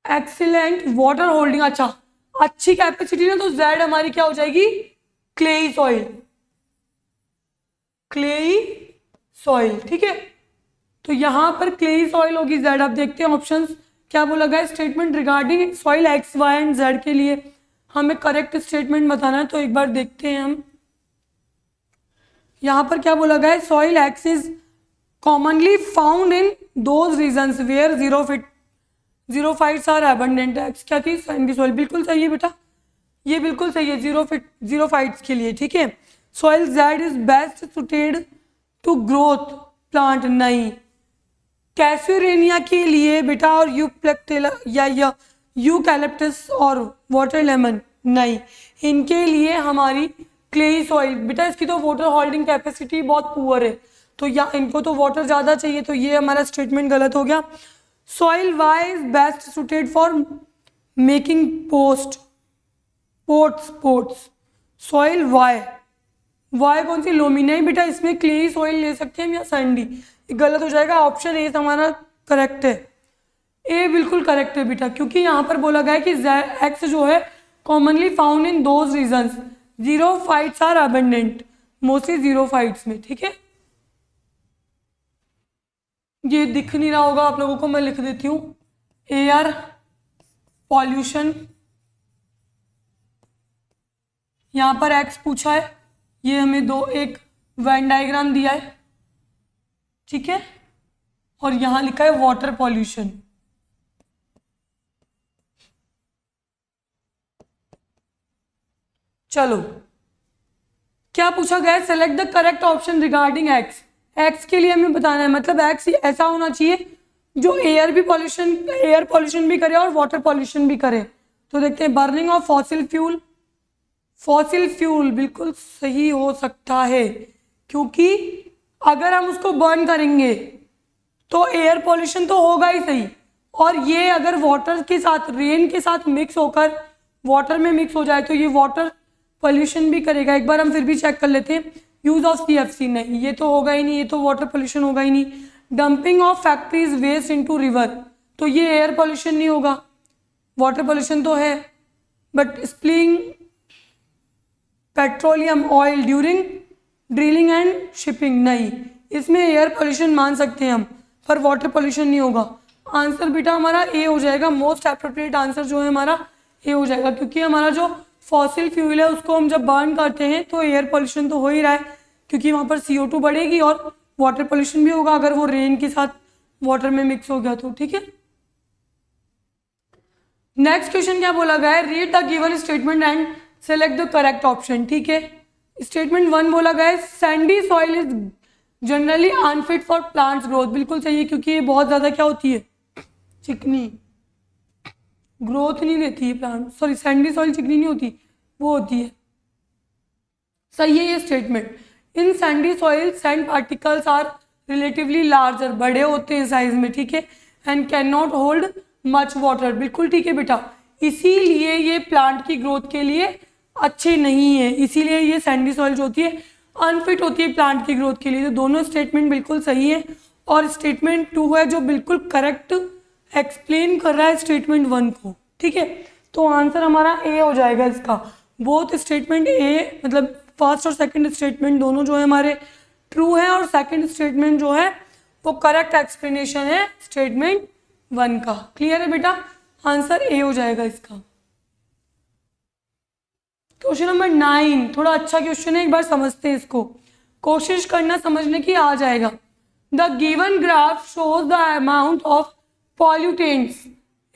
excellent water holding. अच्छा, अच्छी कैपेसिटी ना, तो जेड हमारी क्या हो जाएगी, क्लेई सॉइल, क्लेई सॉइल। ठीक है, तो यहां पर क्लेई सॉइल होगी जेड। अब देखते हैं ऑप्शंस क्या बोला गया। Statement regarding soil X Y and Z के लिए हमें करेक्ट स्टेटमेंट बताना है, तो एक बार देखते हैं हम। यहां पर क्या बोला गया है, soil X is commonly found in those regions where xerophytes are abundant. X क्या थी, सैंडी सॉइल। बिल्कुल सही है बेटा, ये बिल्कुल सही है, जीरोफाइट्स के लिए। ठीक है, soil Z is best suited to growth plant, नहीं। कैस्यूरेनिया के लिए बेटा, और यूप्लेक्टेला या यूकैलिप्टस और वाटर लेमन, नहीं। इनके लिए हमारी क्लेई सॉइल, बेटा इसकी तो वाटर होल्डिंग कैपेसिटी बहुत पुअर है, तो या इनको तो वाटर ज़्यादा चाहिए, तो ये हमारा स्टेटमेंट गलत हो गया। Soil Y is best suited for making pots. Soil Y, Y कौन सी, लोमी, नहीं बेटा इसमें क्लेई सॉइल ले सकते हैं हम या सैंडी, गलत हो जाएगा। ऑप्शन ए हमारा करेक्ट है, ए बिल्कुल करेक्ट है बेटा, क्योंकि यहाँ पर बोला गया है कि एक्स जो है commonly found in those regions xerophytes are abundant, mostly xerophytes में। ठीक है, ये दिख नहीं रहा होगा आप लोगों को, मैं लिख देती हूँ। एयर पॉल्यूशन, यहाँ पर एक्स पूछा है, ये हमें एक वेन डायग्राम दिया है। ठीक है, और यहाँ लिखा है वाटर पॉल्यूशन। चलो, क्या पूछा गया है, select the correct option regarding x. X के लिए हमें बताना है, मतलब एक्स ऐसा होना चाहिए जो एयर पॉल्यूशन भी करे और वाटर पॉल्यूशन भी करे। तो देखते हैं, बर्निंग ऑफ फॉसिल फ्यूल बिल्कुल सही हो सकता है, क्योंकि अगर हम उसको बर्न करेंगे तो एयर पॉल्यूशन तो होगा ही सही, और ये अगर वाटर के साथ, रेन के साथ मिक्स होकर वाटर में मिक्स हो जाए तो ये वाटर पॉल्यूशन भी करेगा। एक बार हम फिर भी चेक कर लेते हैं। यूज ऑफ CFC, नहीं ये तो होगा ही नहीं, ये तो वाटर पॉल्यूशन होगा ही नहीं। Dumping of factories waste into river, तो ये एयर पॉल्यूशन नहीं होगा, वाटर पॉल्यूशन तो है। But spilling petroleum oil during drilling and shipping, नहीं, इसमें एयर पॉल्यूशन मान सकते हैं हम, पर वाटर पॉल्यूशन नहीं होगा। आंसर बेटा हमारा ए हो जाएगा, मोस्ट एप्रोप्रिएट आंसर जो है हमारा ए हो जाएगा, क्योंकि हमारा जो फॉसिल फ्यूल है उसको हम जब बर्न करते हैं तो एयर पॉल्यूशन तो हो ही रहा है, क्योंकि वहाँ पर CO2 बढ़ेगी और वाटर पॉल्यूशन भी होगा अगर वो रेन के साथ वाटर में मिक्स हो गया तो। ठीक है, नेक्स्ट क्वेश्चन क्या बोला गया है, read the given statement and select the correct option. ठीक है, स्टेटमेंट 1 बोला गया है, Sandy soil is generally unfit for plants growth. बिल्कुल सही है, क्योंकि ये बहुत ज़्यादा क्या होती है, चिकनी, ग्रोथ नहीं देती है प्लांट। सॉरी, सैंडी सॉइल चिकनी नहीं होती, वो होती है। सही है ये statement. In sandy soil sand particles are relatively larger, बड़े होते हैं साइज में। ठीक है, and can not hold much water, बिल्कुल ठीक है बेटा, इसीलिए ये प्लांट की ग्रोथ के लिए अच्छे नहीं है, इसीलिए ये सैंडी सॉइल जो होती है अनफिट होती है प्लांट की ग्रोथ के लिए। तो दोनों स्टेटमेंट बिल्कुल सही है, और स्टेटमेंट 2 है जो बिल्कुल करेक्ट एक्सप्लेन कर रहा है स्टेटमेंट 1 को। ठीक है, तो आंसर हमारा ए हो जाएगा इसका। बोथ स्टेटमेंट ए, मतलब फर्स्ट और सेकंड स्टेटमेंट दोनों जो है हमारे ट्रू है, और सेकंड स्टेटमेंट जो है वो करेक्ट एक्सप्लेनेशन है स्टेटमेंट 1 का। क्लियर है बेटा, आंसर ए हो जाएगा इसका। क्वेश्चन नंबर 9 थोड़ा अच्छा क्वेश्चन है, एक बार समझते हैं इसको, कोशिश करना समझने की, आ जाएगा। The given graph shows the amount of pollutants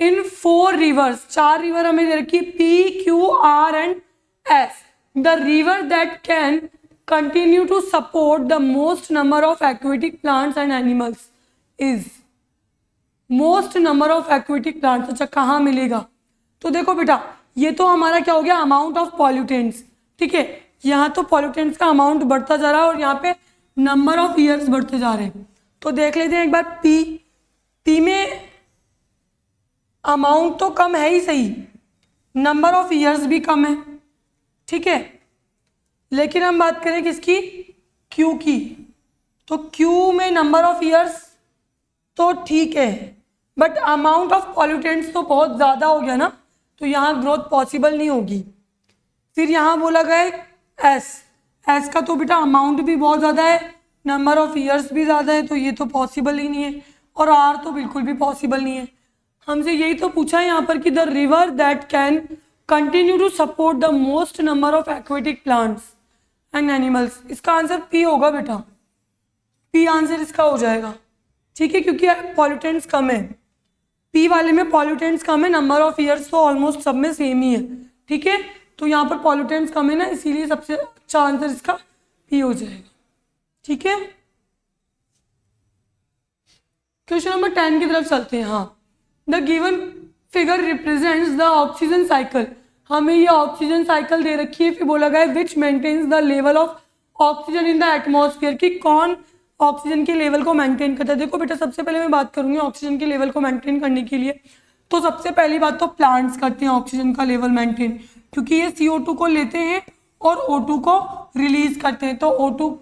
in 4 rivers, 4 river हमें दे रखी, P, Q, R and S। The river that can continue to support the most number of aquatic plants and animals is, most number of aquatic plants. अच्छा कहाँ मिलेगा? तो देखो बेटा, ये तो हमारा क्या हो गया, अमाउंट ऑफ पॉल्यूटेंट्स, ठीक है। यहाँ तो पॉल्यूटेंट्स का अमाउंट बढ़ता जा रहा है और यहाँ पे नंबर ऑफ ईयर्स बढ़ते जा रहे हैं। तो देख लेते हैं एक बार, पी में अमाउंट तो कम है ही सही, नंबर ऑफ ईयर्स भी कम है, ठीक है। लेकिन हम बात करें किसकी, क्यू की, तो क्यू में नंबर ऑफ ईयर्स तो ठीक है, बट अमाउंट ऑफ पॉल्यूटेंट्स तो बहुत ज़्यादा हो गया ना, तो यहाँ ग्रोथ पॉसिबल नहीं होगी। फिर यहाँ बोला गया है एस का तो बेटा अमाउंट भी बहुत ज़्यादा है, नंबर ऑफ ईयर्स भी ज़्यादा है, तो ये तो पॉसिबल ही नहीं है। और आर तो बिल्कुल भी पॉसिबल नहीं है। हमसे यही तो पूछा है यहाँ पर कि the river that can continue to support the most number of aquatic plants and animals, इसका आंसर पी होगा बेटा, पी आंसर इसका हो जाएगा, ठीक है, क्योंकि पॉल्यूटेंट्स कम है, पी वाले में पॉल्यूटेंट्स कम है, नंबर ऑफ ईयर्स तो ऑलमोस्ट सब में सेम ही है, ठीक है। तो यहाँ पर पॉल्यूटेंट्स कम है ना, इसीलिए सबसे अच्छा आंसर इसका पी हो जाएगा, ठीक है। क्वेश्चन नंबर 10 की तरफ चलते हैं। हाँ, the given figure represents the oxygen cycle, हमें ये ऑक्सीजन साइकिल दे रखी है, फिर बोला गया है which maintains the level of oxygen in the atmosphere, कि कौन ऑक्सीजन के लेवल को मेंटेन करता है। देखो बेटा, सबसे पहले मैं बात करूंगी ऑक्सीजन के लेवल को मेंटेन करने के लिए, तो सबसे पहली बात तो प्लांट्स करते हैं ऑक्सीजन का लेवल मेंटेन, क्योंकि ये CO2 को लेते हैं और O2 को रिलीज करते हैं, तो O2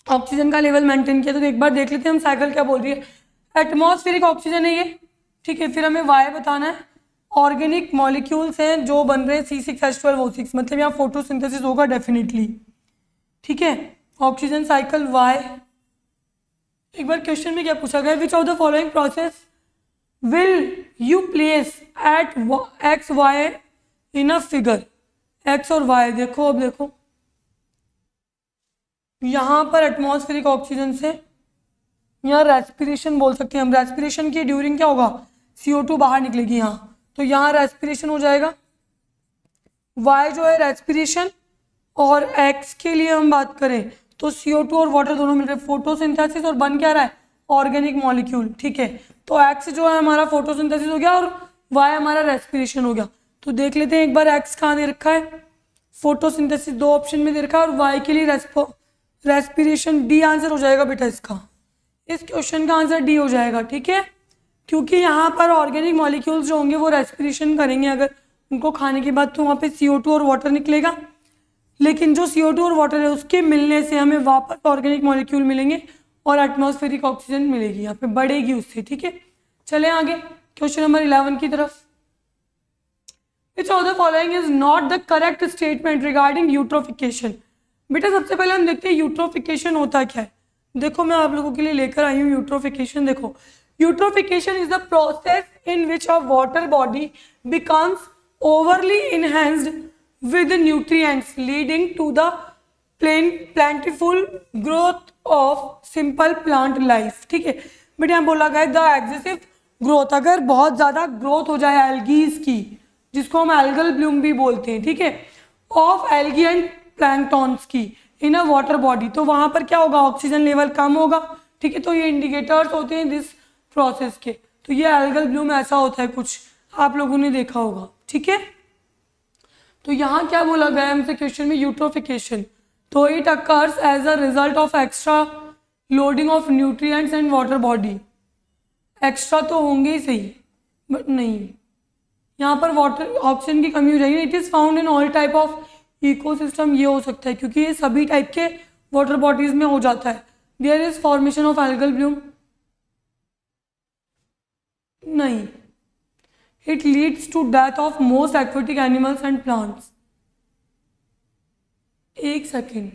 ऑक्सीजन का लेवल मेंटेन किया। तो एक बार देख लेते हैं हम साइकिल क्या बोल रही है। एटमॉस्फेरिक ऑक्सीजन है ये, ठीक है। फिर हमें वाई बताना है, ऑर्गेनिक मॉलिक्यूल्स हैं जो बन रहे हैं C6H12O6, मतलब यहाँ फोटोसिंथेसिस होगा डेफिनेटली, ठीक है। Oxygen cycle Y. एक बार क्वेश्चन में क्या पूछा गया, which of the following process will you place at X Y in a figure, X और वाई। देखो अब देखो, यहाँ पर एटमॉस्फेरिक ऑक्सीजन से यहाँ रेस्पिरेशन बोल सकते हैं हम, रेस्पिरेशन के ड्यूरिंग क्या होगा, CO2 बाहर निकलेगी यहाँ, तो यहाँ रेस्पिरेशन हो जाएगा। वाई जो है रेस्पिरेशन, और एक्स के लिए हम बात करें तो CO2 और वाटर दोनों मिल रहे हैं, फोटोसिंथेसिस, और बन क्या रहा है, ऑर्गेनिक मॉलिक्यूल, ठीक है। तो एक्स जो है हमारा फोटोसिंथेसिस हो गया और वाई हमारा रेस्पिरेशन हो गया। तो देख लेते हैं एक बार, एक्स कहाँ दे रखा है, फोटोसिंथेसिस 2 ऑप्शन में दे रखा है, और वाई के लिए रेस्पिरेशन, डी आंसर हो जाएगा बेटा इसका, इस क्वेश्चन का आंसर डी हो जाएगा, ठीक है। क्योंकि यहाँ पर ऑर्गेनिक मॉलिक्यूल्स जो होंगे वो रेस्पिरेशन करेंगे अगर उनको खाने के बाद, तो वहाँ पे CO2 और वाटर निकलेगा, लेकिन जो CO2 और वाटर है उसके मिलने से हमें वापस ऑर्गेनिक मॉलिक्यूल मिलेंगे और एटमॉस्फेरिक ऑक्सीजन मिलेगी, यहाँ पे बढ़ेगी उससे, ठीक है। चले आगे क्वेश्चन नंबर 11 की तरफ। विच of the following is not the correct statement regarding eutrophication. बेटा सबसे पहले हम देखते हैं यूट्रोफिकेशन होता क्या है। देखो मैं आप लोगों के लिए लेकर आई हूँ यूट्रोफिकेशन। देखो, eutrophication is the process in which a water body becomes overly enhanced with nutrients leading to the plentiful growth of simple plant life, ठीक है। बेटा यहाँ बोला गया द एग्जेसिव ग्रोथ, अगर बहुत ज़्यादा ग्रोथ हो जाए एल्गीज की, जिसको हम एल्गल ब्लूम भी बोलते हैं, ठीक है, ऑफ एल्गी एंड प्लैंक्टॉन्स की इन अ वाटर बॉडी, तो वहाँ पर क्या होगा, ऑक्सीजन लेवल कम होगा, ठीक है। तो ये इंडिकेटर्स होते हैं दिस प्रोसेस के, तो ये एल्गल ब्लूम ऐसा होता है, कुछ आप लोगों ने देखा होगा, ठीक है। तो यहाँ क्या बोला गया है हमसे क्वेश्चन में, यूट्रोफिकेशन, तो it occurs as a result of extra loading of nutrients and water body. Extra तो होंगे ही सही, बट नहीं, यहाँ पर वाटर ऑक्सीजन की कमी हो जाएगी। It is found in all type of ecosystem, ये हो सकता है क्योंकि ये सभी टाइप के वाटर बॉडीज में हो जाता है। There is formation of algal bloom, नहीं, it leads to death of most aquatic animals and plants। एक second,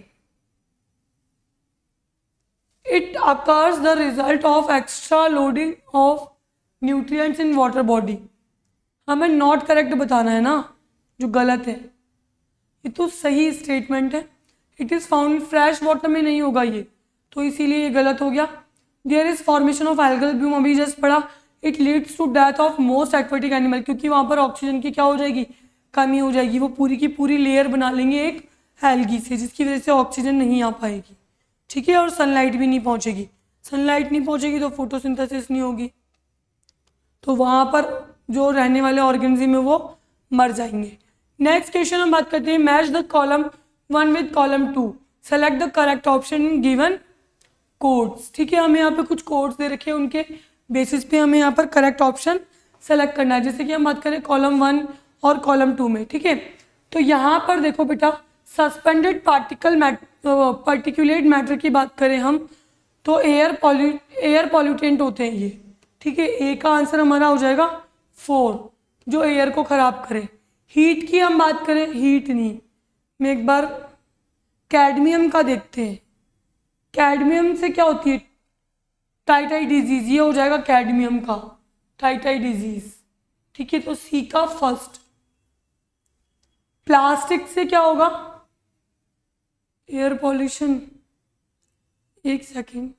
it occurs the result of extra loading of nutrients in water body। हमें not correct बताना है ना, जो गलत है। ये तो सही स्टेटमेंट है। It is found fresh water में नहीं होगा ये, तो इसीलिए ये गलत हो गया। There is formation of algal bloom, अभी जस्ट पढ़ा। It leads to death of most aquatic animal, क्योंकि वहाँ पर ऑक्सीजन की क्या हो जाएगी, कमी हो जाएगी। वो पूरी की पूरी लेयर बना लेंगे एक एल्गी से, जिसकी वजह से ऑक्सीजन नहीं आ पाएगी, ठीक है, और सनलाइट भी नहीं पहुँचेगी। सनलाइट नहीं पहुँचेगी तो फोटोसिंथेसिस नहीं होगी, तो वहाँ पर जो रहने वाले ऑर्गेनिज्म है वो मर जाएंगे। नेक्स्ट क्वेश्चन हम बात करते हैं, match the column 1 with column 2, select the correct option in given codes. ठीक है, हमें यहाँ पे कुछ कोड्स दे रखे हैं, उनके बेसिस पे हमें यहाँ पर करेक्ट ऑप्शन सेलेक्ट करना है। जैसे कि हम बात करें कॉलम 1 और कॉलम 2 में, ठीक है, तो यहाँ पर देखो बेटा, सस्पेंडेड पार्टिकुलेट मैटर की बात करें हम, तो एयर पॉल्यूटेंट होते हैं ये, ठीक है। ए का आंसर हमारा हो जाएगा 4, जो एयर को खराब करे। हीट की हम बात करें, हीट नहीं, मैं एक बार कैडमियम का देखते हैं। कैडमियम से क्या होती है, टाइटाई डिजीज, ये हो जाएगा कैडमियम का टाइटाई डिजीज, ठीक है, तो सी का फर्स्ट। प्लास्टिक से क्या होगा, एयर पॉल्यूशन, एक second,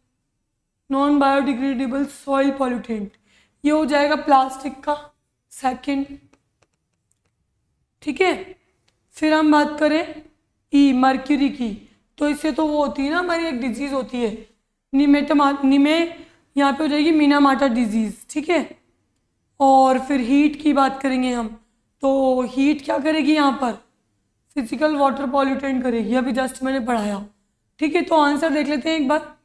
non biodegradable soil pollutant, ये हो जाएगा प्लास्टिक का सेकंड, ठीक है। फिर हम बात करें ई मर्क्यूरी की, तो इससे तो वो होती है ना हमारी एक डिजीज होती है यहाँ पे हो जाएगी मीनामाटा डिजीज, ठीक है। और फिर हीट की बात करेंगे हम, तो हीट क्या करेगी यहाँ पर, फिजिकल वाटर पॉल्यूटेंट करेगी, अभी जस्ट मैंने पढ़ाया, ठीक है। तो आंसर देख लेते हैं एक बार,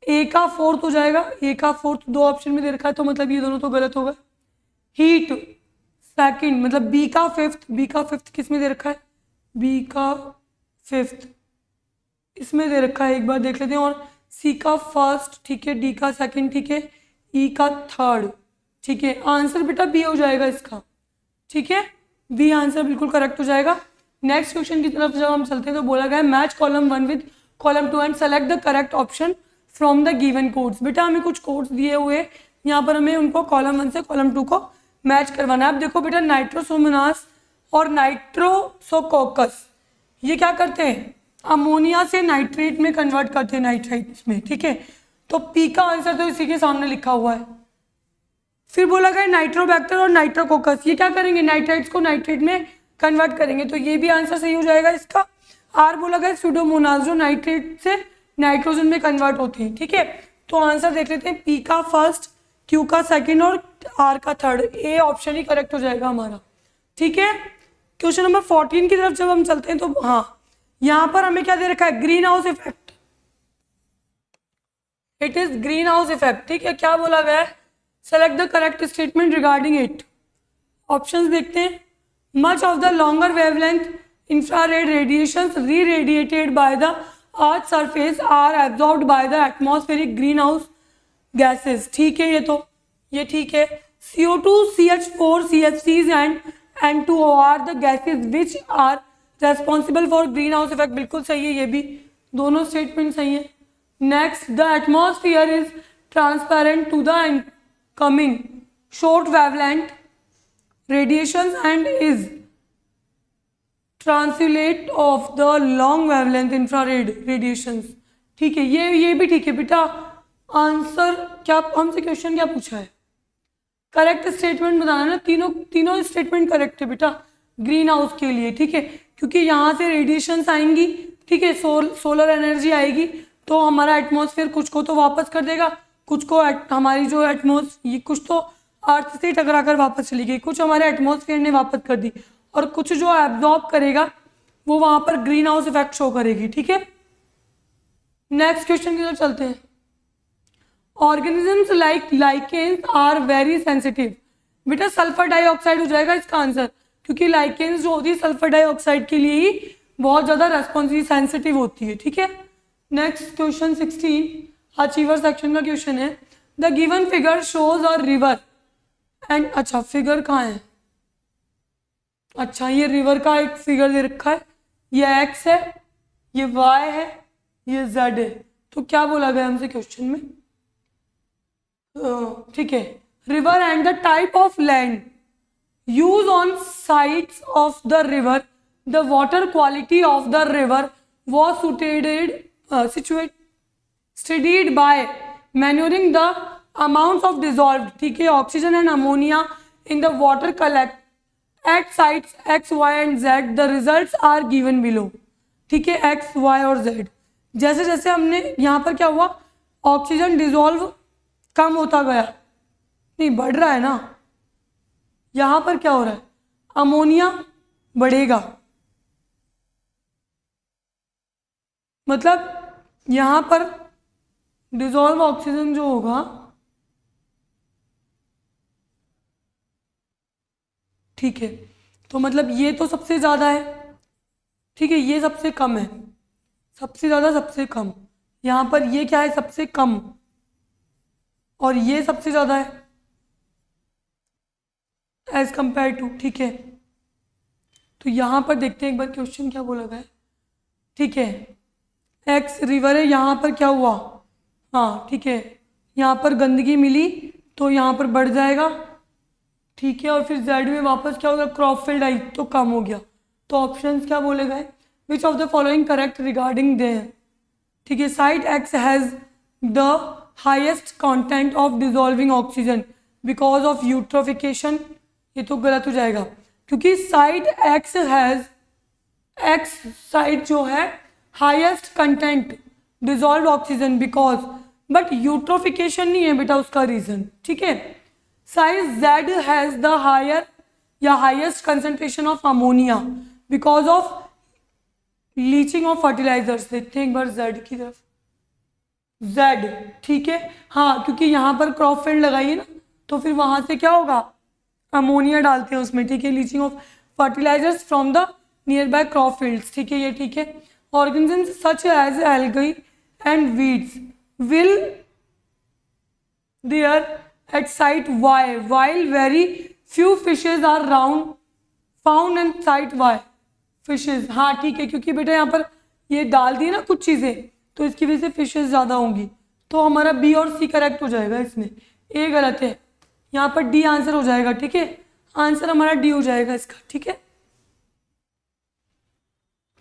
ए का 4th हो जाएगा, ए का 4th 2 ऑप्शन में दे रखा है, तो मतलब ये दोनों तो गलत हो गए। हीट सेकंड, मतलब बी का 5th, बी का 5th किस में दे रखा है, बी का 5th इसमें दे रखा है, एक बार देख लेते हैं। और सी का फर्स्ट, ठीक है, डी का सेकंड, ठीक है, ई का 3rd, ठीक है। आंसर बेटा बी हो जाएगा इसका, ठीक है, बी आंसर बिल्कुल करेक्ट हो जाएगा। नेक्स्ट क्वेश्चन की तरफ जब हम चलते हैं तो बोला गया match column 1 with column 2 and select the correct option from the given codes. बेटा हमें कुछ कोड्स दिए हुए, यहाँ पर हमें उनको कॉलम 1 से कॉलम 2 को मैच करवाना है। अब देखो बेटा, नाइट्रोसोमोनास और नाइट्रोसोकोकस ये क्या करते हैं, अमोनिया से नाइट्रेट में कन्वर्ट करते हैं, नाइट्राइट्स में, ठीक है। तो पी का आंसर तो इसी के सामने लिखा हुआ है। फिर बोला गया नाइट्रोबैक्टर और नाइट्रोकोकस ये क्या करेंगे, नाइट्राइट्स को नाइट्रेट में कन्वर्ट करेंगे, तो ये भी आंसर सही हो जाएगा इसका। आर बोला गया स्यूडोमोनास जो नाइट्रेट से नाइट्रोजन में कन्वर्ट होते हैं, ठीक है। तो आंसर देख लेते हैं, पी का फर्स्ट, क्यू का सेकंड और आर का 3rd, A option he correct हो जाएगा हमारा, ठीक है। क्वेश्चन नंबर 14 की तरफ जब हम चलते हैं तो हाँ, यहां पर हमें क्या दे रखा है, green house effect, it is green house effect, ठीक है। क्या बोला गया है, select the correct statement regarding it. Options देखते हैं, much of the longer wavelength infrared radiations re-radiated by the earth surface are absorbed by the atmospheric green house gases, ठीक है, ये ठीक है। CO2, CH4, CFCs and N2O are the gases which are responsible for green house effect, बिल्कुल सही है, ये भी दोनों स्टेटमेंट सही है। Next, the atmosphere is transparent to the incoming short wavelength radiations and is translate of the long wavelength infrared radiations, ठीक है, ये भी ठीक है बेटा। आंसर क्या हमसे क्वेश्चन क्या पूछा है, करेक्ट स्टेटमेंट बताना ना, तीनों स्टेटमेंट करेक्ट है बेटा ग्रीन हाउस के लिए, ठीक है, क्योंकि यहाँ से रेडिएशंस आएंगी, ठीक है, सोलर एनर्जी आएगी, तो हमारा एटमॉस्फेयर कुछ को तो वापस कर देगा, कुछ को हमारी जो एटमॉस्फेयर कुछ तो अर्थ से टकरा कर वापस चली गई, कुछ हमारे एटमॉस्फेयर ने वापस कर दी, और कुछ जो एब्जॉर्ब करेगा वो वहां पर ग्रीन हाउस इफेक्ट शो करेगी, ठीक है। नेक्स्ट क्वेश्चन की तरफ चलते हैं, organisms like lichens are very sensitive, बेटा सल्फर डाइऑक्साइड हो जाएगा इसका आंसर, क्योंकि लाइकेन्स जो होती है सल्फर डाइऑक्साइड के लिए ही बहुत ज्यादा रेस्पॉन्सिव सेंसिटिव होती है, ठीक है। नेक्स्ट क्वेश्चन 16 अचीवर सेक्शन का क्वेश्चन है, the given figure shows a river and, अच्छा फिगर कहाँ है, अच्छा ये रिवर का एक फिगर दे रखा है, ये x है, ये y है, ये z है, तो क्या बोला गया हमसे क्वेश्चन में, ठीक है, river and the type of land use on sides of the river the water quality of the river was studied by measuring the amount of dissolve, ठीक है, oxygen and ammonia in the water collect at sites X Y and Z, the results are given below, ठीक है, x Y और Z. जैसे जैसे हमने यहाँ पर क्या हुआ, ऑक्सीजन डिजॉल्व कम होता गया, नहीं बढ़ रहा है ना, यहाँ पर क्या हो रहा है, अमोनिया बढ़ेगा, मतलब यहाँ पर डिजॉल्व ऑक्सीजन जो होगा, ठीक है, तो मतलब ये तो सबसे ज़्यादा है, ठीक है, ये सबसे कम है, सबसे ज़्यादा सबसे कम, यहाँ पर ये क्या है, सबसे कम, और ये सबसे ज़्यादा है एज कंपेयर टू, ठीक है। तो यहाँ पर देखते हैं एक बार क्वेश्चन क्या बोला गया है, ठीक है, एक्स रिवर है, यहाँ पर क्या हुआ, हाँ ठीक है, यहाँ पर गंदगी मिली तो यहाँ पर बढ़ जाएगा, ठीक है, और फिर जेड में वापस क्या होगा, क्रॉप फील्ड आई तो कम हो गया। तो ऑप्शंस क्या बोले गए, which of the following correct regarding there, ठीक है, site X has the highest content of dissolving oxygen because of eutrophication, ये तो गलत हो जाएगा क्योंकि site X has, X site जो है highest content dissolve oxygen because, but eutrophication नहीं है बेटा उसका रीजन, ठीक है। Site Z has the higher या highest concentration of ammonia because of leaching of fertilisers. देखते हैं एक बार जेड की तरफ, जेड, ठीक है, हाँ क्योंकि यहाँ पर क्रॉप फील्ड लगाई है ना, तो फिर वहाँ से क्या होगा, अमोनिया डालते हैं उसमें, ठीक है, leaching of fertilizers from the nearby crop fields, ठीक है, ये ठीक है। Organisms such as algae and weeds will there at site Y while very few fishes are round found and site Y fishes, हाँ ठीक है, क्योंकि बेटा यहाँ पर ये डाल दी ना कुछ चीज़ें तो इसकी वजह से फिशेज ज़्यादा होंगी, तो हमारा बी और सी करेक्ट हो जाएगा, इसमें ए गलत है, यहाँ पर डी आंसर हो जाएगा, ठीक है, आंसर हमारा डी हो जाएगा इसका, ठीक है।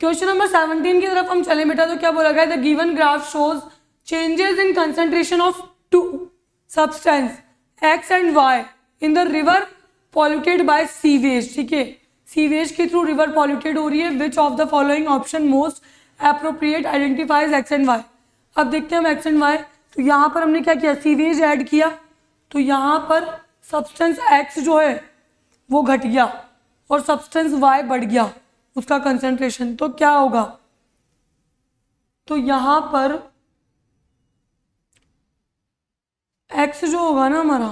क्वेश्चन नंबर 17 की तरफ हम चले बेटा, तो क्या बोला गया, the given graph shows changes in concentration of two substance X and Y in the river polluted by sewage, ठीक है, सीवेज के थ्रू रिवर पॉल्यूटेड हो रही है, which of the following option most appropriate identifies X and Y. अब देखते हैं हम एक्स एंड वाई, तो यहाँ पर हमने क्या किया, सीवेज ऐड किया, तो यहाँ पर सब्सटेंस एक्स जो है वो घट गया और सब्सटेंस वाई बढ़ गया उसका कंसेंट्रेशन, तो क्या होगा, तो यहाँ पर एक्स जो होगा ना हमारा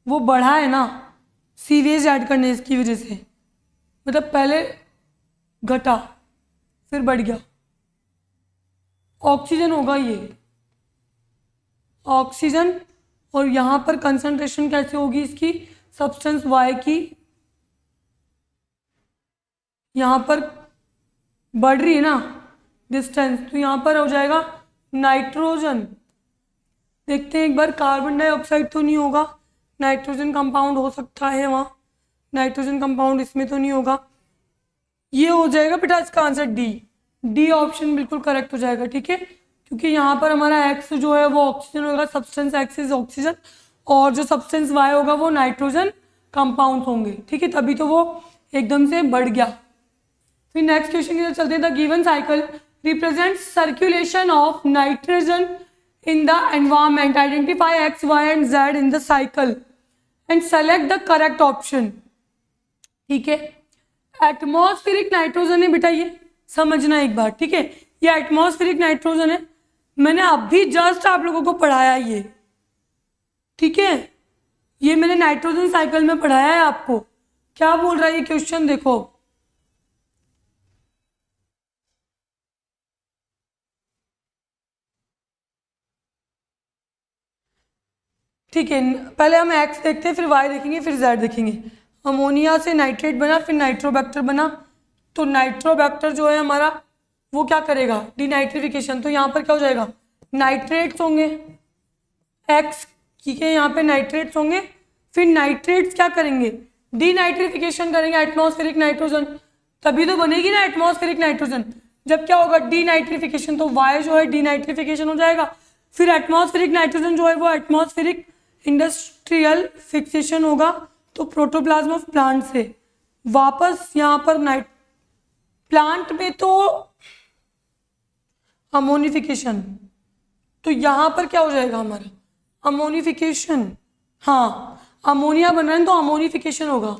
वो बढ़ा है ना सीवेज ऐड करने इसकी वजह से, मतलब पहले घटा फिर बढ़ गया, ऑक्सीजन होगा ये, ऑक्सीजन, और यहाँ पर कंसंट्रेशन कैसे होगी इसकी, सब्सटेंस वाई की यहाँ पर बढ़ रही है ना डिस्टेंस, तो यहाँ पर हो जाएगा नाइट्रोजन। देखते हैं एक बार, कार्बन डाइऑक्साइड तो नहीं होगा, नाइट्रोजन कंपाउंड हो सकता है वहाँ, नाइट्रोजन कंपाउंड इसमें तो नहीं होगा, ये हो जाएगा बेटा इसका आंसर डी, डी ऑप्शन बिल्कुल करेक्ट हो जाएगा, ठीक है, क्योंकि यहाँ पर हमारा एक्स जो है वो ऑक्सीजन होगा, सब्सटेंस एक्स इज ऑक्सीजन, और जो सब्सटेंस वाई होगा वो नाइट्रोजन कंपाउंड होंगे, ठीक है, तभी तो वो एकदम से बढ़ गया। फिर नेक्स्ट क्वेश्चन की तरफ चलते हैं, the given cycle represent circulation of nitrogen in the environment, identify X Y and Z in the cycle and select the correct option, ठीक है। एटमॉस्फेरिक नाइट्रोजन है बेटा, ये समझना एक बार, ठीक है, ये एटमॉस्फेरिक नाइट्रोजन है, मैंने अभी जस्ट आप लोगों को पढ़ाया ये, ठीक है, ये मैंने नाइट्रोजन साइकिल में पढ़ाया है आपको। क्या बोल रहा है ये क्वेश्चन, देखो ठीक है, पहले हम एक्स देखते हैं, फिर वाई देखेंगे, फिर जेड देखेंगे। अमोनिया से नाइट्रेट बना, फिर नाइट्रोबैक्टर बना, तो नाइट्रोबैक्टर जो है हमारा वो क्या करेगा, डीनाइट्रिफिकेशन, तो यहाँ पर क्या हो जाएगा, नाइट्रेट्स होंगे, एक्स ठीक है, यहाँ पे नाइट्रेट्स होंगे, फिर नाइट्रेट्स क्या करेंगे, डीनाइट्रिफिकेशन करेंगे एटमॉस्फेरिक नाइट्रोजन, तभी तो बनेगी ना एटमॉस्फेरिक नाइट्रोजन। जब क्या होगा, डीनाइट्रिफिकेशन, तो वाई जो है डीनाइट्रिफिकेशन हो जाएगा। फिर एटमॉस्फेरिक नाइट्रोजन जो है वो एटमॉस्फेरिक इंडस्ट्रियल फिक्सेशन होगा, तो प्रोटोप्लाज्म ऑफ प्लांट से वापस यहाँ पर प्लांट में तो अमोनिफिकेशन, तो यहाँ पर क्या हो जाएगा हमारा अमोनिफिकेशन। हाँ, अमोनिया बन रहा है तो अमोनिफिकेशन होगा।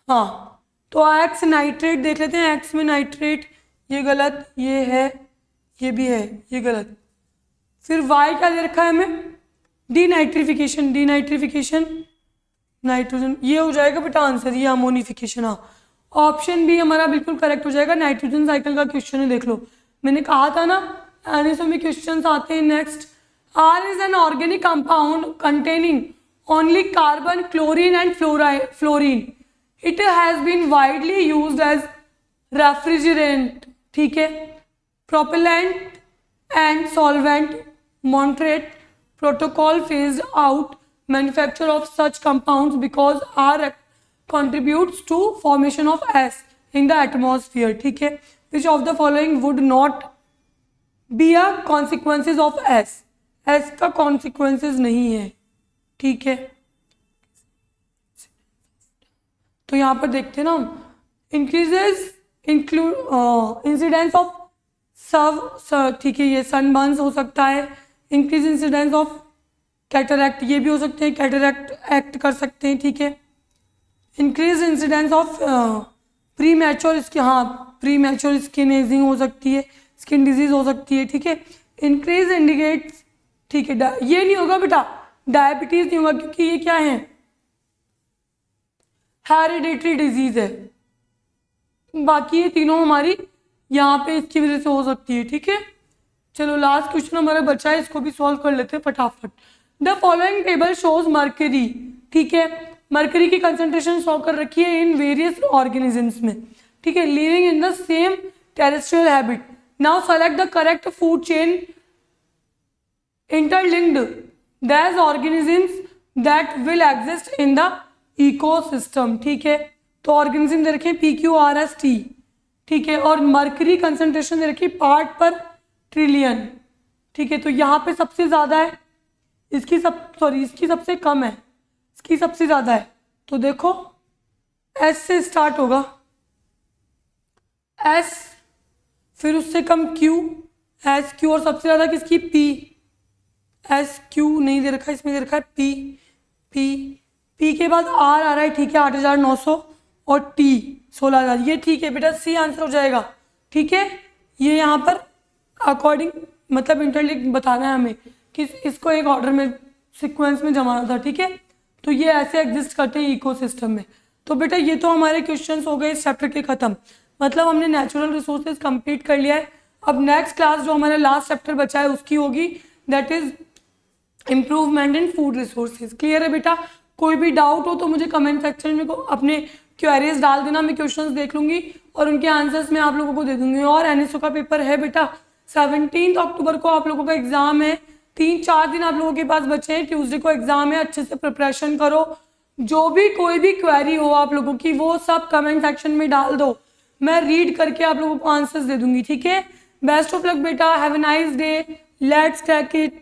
हाँ, तो एक्स नाइट्रेट देख लेते हैं, एक्स में नाइट्रेट, ये गलत, ये है, ये भी है, ये गलत। फिर वाई क्या दे रखा है हमें, डीनाइट्रिफिकेशन, डीनाइट्रिफिकेशन नाइट्रोजन, ये हो जाएगा बेटा आंसर, ये अमोनिफिकेशन। हाँ, ऑप्शन बी हमारा बिल्कुल करेक्ट हो जाएगा। नाइट्रोजन साइकिल का क्वेश्चन है, देख लो, मैंने कहा था ना एनएसओ में क्वेश्चन आते हैं। Next, R is an organic compound containing only carbon, chlorine and fluorine. It has been widely used as refrigerant, ठीक है, propellant and solvent. Montreal protocol phased out manufacture of such compounds because R contributes to formation of S in the atmosphere, ठीक है। Which of the following would not be a consequences of S? S का consequences नहीं है, ठीक है। तो यहाँ पर देखते हैं ना हम, increases incidence of ठीक है, ये सनबर्न्स हो सकता है। इंक्रीज इंसिडेंस ऑफ कैटरैक्ट, ये भी हो सकते हैं, कैटरैक्ट एक्ट कर सकते हैं, ठीक है। Increase incidence of pre mature इसकी, हाँ, प्री मैच्योर स्किन एजिंग हो सकती है, स्किन डिजीज हो सकती है, ठीक है। इंक्रीज इंडिकेट्स, ठीक है, ये नहीं होगा बेटा, डायबिटीज नहीं होगा, क्योंकि ये क्या है, हेरिडिटरी डिजीज है। बाकी ये तीनों हमारी यहाँ पे इसकी वजह से हो सकती है, ठीक है। चलो लास्ट क्वेश्चन हमारा बचा है, इसको भी सॉल्व कर लेते हैं फटाफट। The following table shows mercury, ठीक है, मर्करी की कंसेंट्रेशन शो कर रखी है इन वेरियस ऑर्गेनिजम्स में, ठीक है, living in the same terrestrial habit. Now select the correct food chain interlinked these organisms that will exist in the ecosystem, ठीक है। तो ऑर्गेनिज्म दे रखे PQRST, ठीक है, और मर्करी कंसेंट्रेशन दे रखी पार्ट पर ट्रिलियन, ठीक है। तो यहाँ पे सबसे ज़्यादा है, इसकी सबसे कम है, इसकी सबसे ज़्यादा है। तो देखो S से स्टार्ट होगा, S, फिर उससे कम Q, S Q, और सबसे ज़्यादा किसकी P, S Q नहीं दे रखा, इसमें दे रखा है P के बाद R आ रहा है, ठीक है, 8,900, और T 16,000, ये ठीक है बेटा, C आंसर हो जाएगा, ठीक है। ये यहाँ पर अकॉर्डिंग मतलब इंटरलिंक बताना है हमें कि इसको एक ऑर्डर में सीक्वेंस में जमाना था, ठीक है। तो ये ऐसे एग्जिस्ट करते हैं इकोसिस्टम में। तो बेटा ये तो हमारे क्वेश्चंस हो गए इस चैप्टर के ख़त्म, मतलब हमने नेचुरल रिसोर्सेज कंप्लीट कर लिया है। अब नेक्स्ट क्लास जो हमारा लास्ट चैप्टर बचा है उसकी होगी, that is improvement in food resources. Clear है बेटा? कोई भी डाउट हो तो मुझे कमेंट सेक्शन में अपने क्वेरीज डाल देना, मैं क्वेश्चंस देख लूँगी और उनके आंसर्स मैं आप लोगों को दे दूँगी। और एनएसओ का पेपर है बेटा 17 अक्टूबर को आप लोगों का एग्ज़ाम है, 3-4 दिन आप लोगों के पास बचे हैं, ट्यूसडे को एग्ज़ाम है, अच्छे से प्रिपरेशन करो। जो भी कोई भी क्वेरी हो आप लोगों की वो सब कमेंट सेक्शन में डाल दो, मैं रीड करके आप लोगों को आंसर्स दे दूँगी, ठीक है। बेस्ट ऑफ लक बेटा, have a nice day, let's crack it.